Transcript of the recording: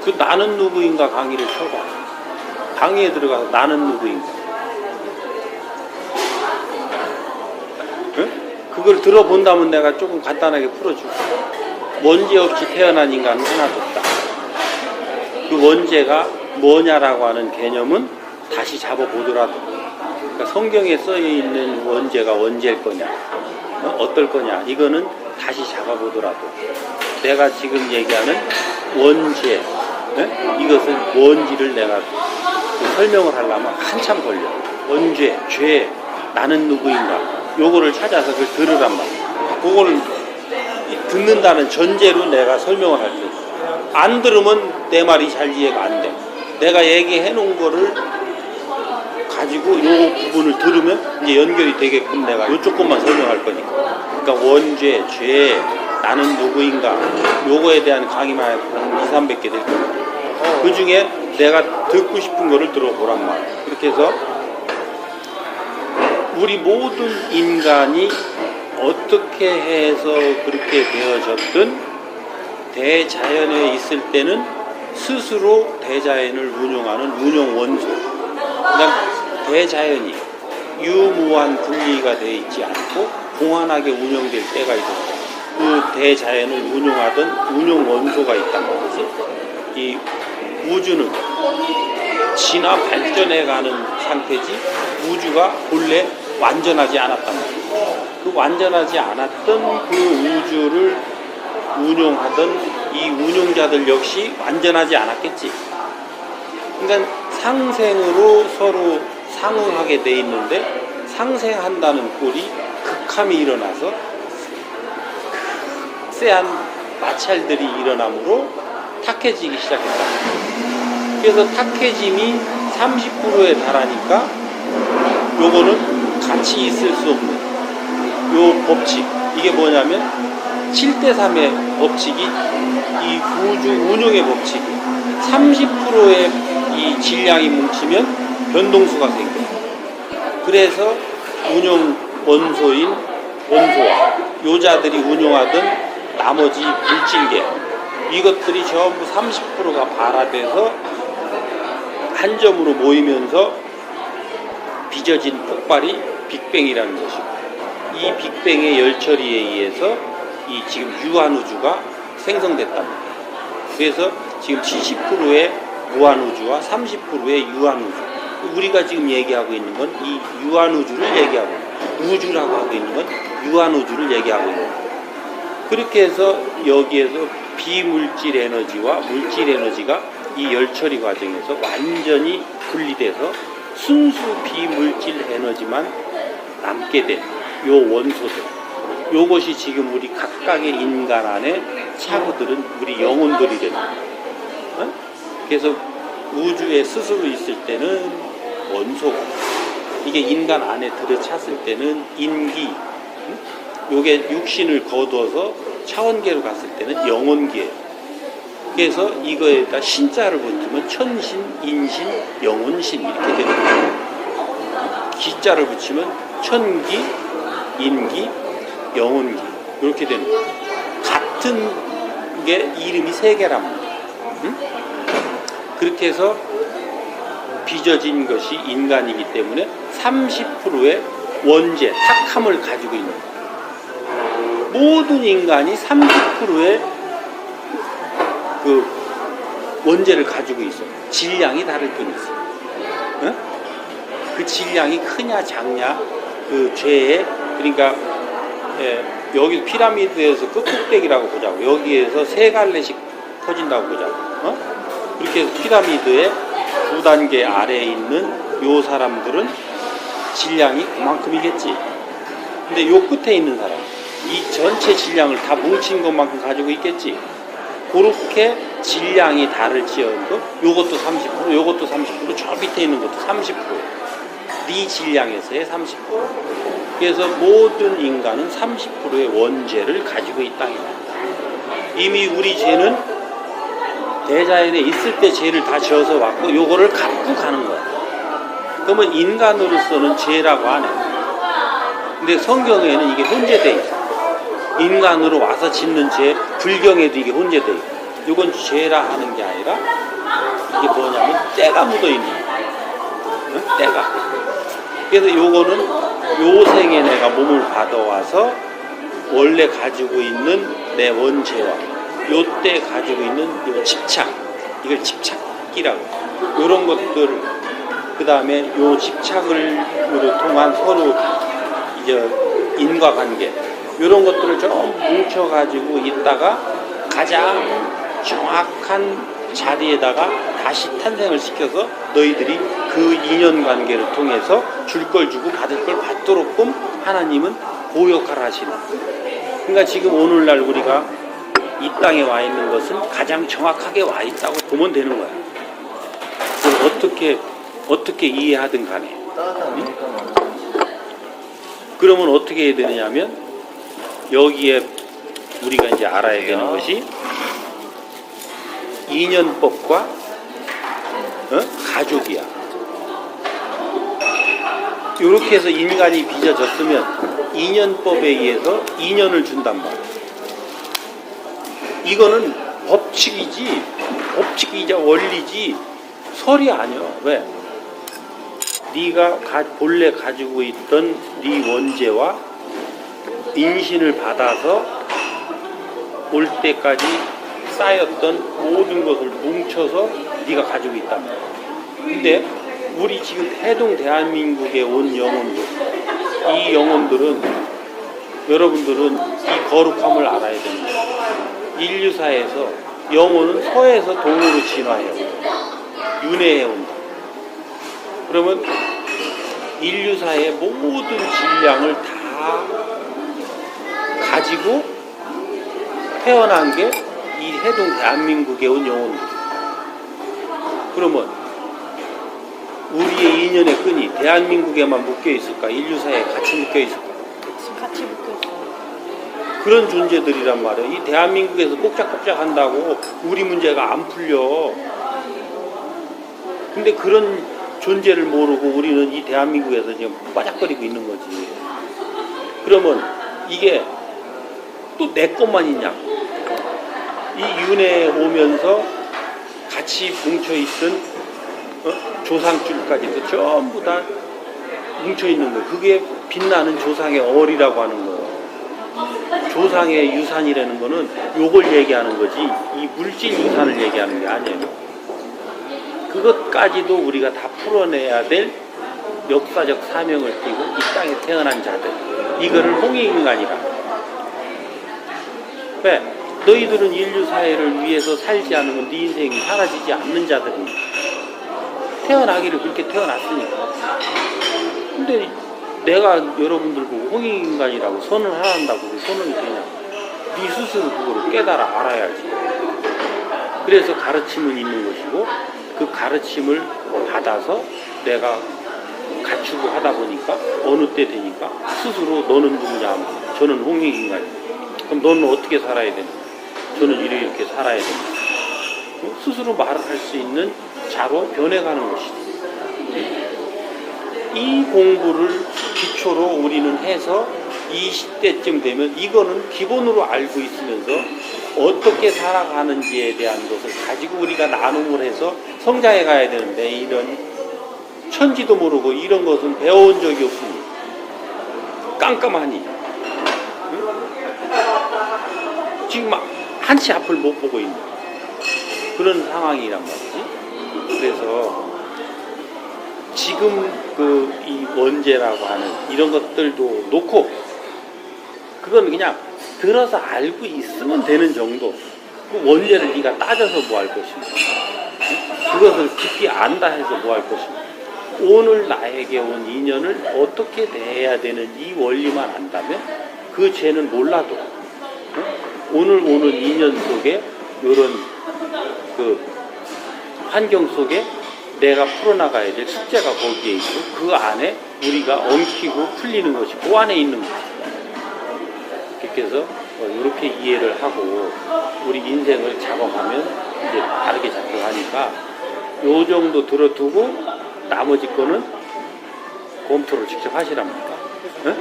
그 나는 누구인가 강의를 쳐봐. 강의에 들어가서 나는 누구인가. 응? 그걸 들어본다면 내가 조금 간단하게 풀어줄게. 원죄 없이 태어난 인간은 하나도 없다. 그 원죄가 뭐냐라고 하는 개념은 다시 잡아보더라도, 그러니까 성경에 써있는 원죄가 언제일 거냐, 어떨 거냐, 이거는 다시 잡아보더라도 내가 지금 얘기하는 원죄, 이것은 뭔지를 내가 설명을 하려면 한참 걸려. 원죄, 죄, 나는 누구인가, 요거를 찾아서 그걸 들으란 말이야. 그거를 듣는다는 전제로 내가 설명을 할 수 있어. 안 들으면 내 말이 잘 이해가 안 돼. 내가 얘기해 놓은 거를 가지고 요 부분을 들으면 이제 연결이 되게끔 내가 요쪽 것만 설명할 거니까. 그러니까 원죄, 죄, 나는 누구인가, 요거에 대한 강의만 한 200~300개 될 거야. 그 중에 내가 듣고 싶은 거를 들어보란 말이야. 그렇게 해서 우리 모든 인간이 어떻게 해서 그렇게 되어졌든 대자연에 있을 때는 스스로 대자연을 운용하는 운용 원소. 그러니까 대자연이 유무한 분리가 되어 있지 않고 공안하게 운영될 때가 있었고, 그 대자연을 운용하던 운용 원소가 있단 말이지. 이 우주는 진화 발전해가는 상태지 우주가 본래 완전하지 않았단 말이야. 그 완전하지 않았던 그 우주를 운용하던 이 운용자들 역시 완전하지 않았겠지. 그러니까 상생으로 서로 상응하게 돼 있는데 상생한다는 꼴이 극함이 일어나서 쎄한 마찰들이 일어나므로 탁해지기 시작했다. 그래서 탁해짐이 30%에 달하니까 요거는 같이 있을 수 없는 요 법칙, 이게 뭐냐면 7:3의 법칙이 이 우주 운용의 법칙이 30%의 이 질량이 뭉치면 변동수가 생겨. 그래서 운용 원소인 원소와 요자들이 운용하던 나머지 물질계, 이것들이 전부 30%가 발화돼서 한 점으로 모이면서 빚어진 폭발이 빅뱅이라는 것이고, 이 빅뱅의 열처리에 의해서 이 지금 유한우주가 생성됐단 말이에요. 그래서 지금 70%의 무한우주와 30%의 유한우주, 우리가 지금 얘기하고 있는 건 이 유한우주를 얘기하고 있는 거예요. 우주라고 하고 있는 건 유한우주를 얘기하고 있는 거예요. 그렇게 해서 여기에서 비물질 에너지와 물질 에너지가 이 열처리 과정에서 완전히 분리돼서 순수 비물질 에너지만 남게 된 요 원소들, 요것이 지금 우리 각각의 인간 안에 차고들은 우리 영혼들이 되는 거예요. 그래서 우주에 스스로 있을 때는 원소고, 이게 인간 안에 들어찼을 때는 인기, 요게 육신을 거두어서 차원계로 갔을 때는 영혼계예요. 그래서 이거에다 신자를 붙이면 천신, 인신, 영혼신 이렇게 되는 거예요. 기자를 붙이면 천기, 인기, 영혼기 이렇게 되는 거예요. 같은 게 이름이 3개란 말이에요. 응? 그렇게 해서 빚어진 것이 인간이기 때문에 30%의 원죄, 탁함을 가지고 있는 거예요. 모든 인간이 30%의 그 원죄를 가지고 있어. 질량이 다를 뿐이지. 응? 그 질량이 크냐 작냐, 그 죄에, 그러니까 여기 피라미드에서 끝꼭대기라고 보자고. 여기에서 3갈래씩 터진다고 보자고. 그렇게 해서 피라미드의 2단계 아래에 있는 요 사람들은 질량이 그만큼이겠지. 근데 요 끝에 있는 사람, 이 전체 질량을 다 뭉친 것만큼 가지고 있겠지. 그렇게 질량이 다를지언도 요것도 30%, 요것도 30%, 저 밑에 있는 것도 30%. 네 질량에서의 30%. 그래서 모든 인간은 30%의 원죄를 가지고 있다. 이미 우리 죄는 대자연에 있을 때 죄를 다 지어서 왔고 요거를 갖고 가는 거야. 그러면 인간으로서는 죄라고 안 해. 근데 성경에는 이게 혼재돼 있어. 인간으로 와서 짓는 죄, 불경에도 이게 혼재돼 있고. 이건 죄라 하는 게 아니라 이게 뭐냐면 때가 묻어 있는 거야. 때가. 그래서 요거는 요 생에 내가 몸을 받아와서 원래 가지고 있는 내 원죄와 요 때 가지고 있는 요 집착, 이걸 집착기라고. 요런 것들, 그 다음에 요 집착으로 통한 서로 이제 인과관계, 요런 것들을 좀 뭉쳐가지고 있다가 가장 정확한 자리에다가 다시 탄생을 시켜서 너희들이 그 인연관계를 통해서 줄 걸 주고 받을 걸 받도록끔 하나님은 그 역할을 하시는. 그러니까 지금 오늘날 우리가 이 땅에 와 있는 것은 가장 정확하게 와 있다고 보면 되는 거야. 어떻게 이해하든 간에. 응? 그러면 어떻게 해야 되느냐면 여기에 우리가 이제 알아야 되는 것이 인연법과 가족이야. 이렇게 해서 인간이 빚어졌으면 인연법에 의해서 인연을 준단 말이야. 이거는 법칙이자 원리지 설이 아니야. 왜? 네가 본래 가지고 있던 네 원죄와 인신을 받아서 올 때까지 쌓였던 모든 것을 뭉쳐서 네가 가지고 있단 말이야. 근데 우리 지금 해동 대한민국에 온 영혼들, 이 영혼들은, 여러분들은 이 거룩함을 알아야 됩니다. 인류사에서 영혼은 서에서 동으로 진화해요. 윤회해온다. 그러면 인류사의 모든 질량을 다 가지고 태어난 게 이 해동 대한민국에 온 영혼들. 그러면 우리의 인연의 끈이 대한민국에만 묶여 있을까? 인류사에 같이 묶여 있을까? 같이 묶여 있어요. 그런 존재들이란 말이에요. 이 대한민국에서 꼭짝꼭짝 한다고 우리 문제가 안 풀려. 근데 그런 존재를 모르고 우리는 이 대한민국에서 지금 빠작거리고 있는 거지. 그러면 이게 또 내 것만 있냐? 이 윤회에 오면서 같이 뭉쳐있던 조상줄까지도 전부 다 뭉쳐있는 거예요. 그게 빛나는 조상의 얼이라고 하는 거예요. 조상의 유산이라는 거는 요걸 얘기하는 거지 이 물질 유산을 얘기하는 게 아니에요. 그것까지도 우리가 다 풀어내야 될 역사적 사명을 띠고 이 땅에 태어난 자들, 이거를 홍익인간이라. 왜? 너희들은 인류 사회를 위해서 살지 않으면 네 인생이 사라지지 않는 자들입니다. 태어나기를 그렇게 태어났으니까. 근데 내가 여러분들 보고 홍익인간이라고 선을 하란다고 선을 되냐? 네 스스로 그거를 깨달아 알아야지. 그래서 가르침은 있는 것이고 그 가르침을 받아서 내가 갖추고 하다 보니까 어느 때 되니까 스스로 너는 누구냐 하면 저는 홍익인간이야. 그럼 너는 어떻게 살아야 되냐? 저는 이렇게 살아야 됩니다. 스스로 말을 할 수 있는 자로 변해가는 것이다. 이 공부를 기초로 우리는 해서 20대쯤 되면 이거는 기본으로 알고 있으면서 어떻게 살아가는지에 대한 것을 가지고 우리가 나눔을 해서 성장해 가야 되는데 이런 천지도 모르고 이런 것은 배워온 적이 없으니 깜깜하니 지금 한치 앞을 못 보고 있는 그런 상황이란 말이지. 그래서 지금 이 원죄라고 하는 이런 것들도 놓고 그건 그냥 들어서 알고 있으면 되는 정도. 그 원죄를 네가 따져서 뭐 할 것인가? 그것을 깊이 안다 해서 뭐 할 것인가? 오늘 나에게 온 인연을 어떻게 대해야 되는 이 원리만 안다면 그 죄는 몰라도 오늘 오는 인연 속에 이런 그 환경 속에 내가 풀어나가야 될 숙제가 거기에 있고 그 안에 우리가 엉키고 풀리는 것이 그 안에 있는 거죠. 그렇게 해서 이렇게 이해를 하고 우리 인생을 작업하면 이제 다르게 작업하니까 요 정도 들어두고 나머지 거는 검토를 직접 하시랍니다. 네?